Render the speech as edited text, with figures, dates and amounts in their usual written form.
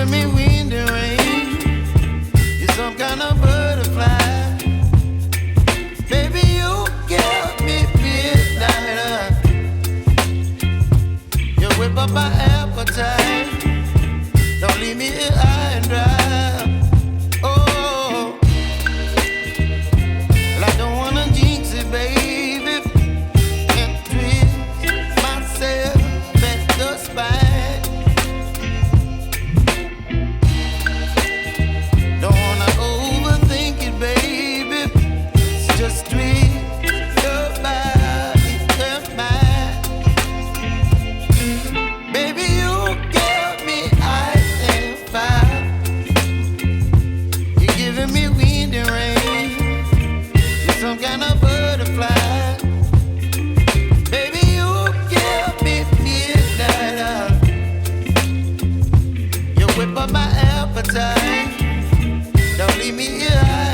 giving me wind and rain. You're some kind of butterfly. Baby, you give me midnight. You whip up my appetite. Don't leave me here high and dry. Oh, well, I don't wanna jinx it, baby. Can't twist myself at the spine. Don't wanna overthink it, baby. It's just twist your body and mine. Baby, you give me ice and fire. You're giving me wind and rain. You're some kind of butterfly. Baby, you give me midnight. You whip up my appetite. Don't leave me here.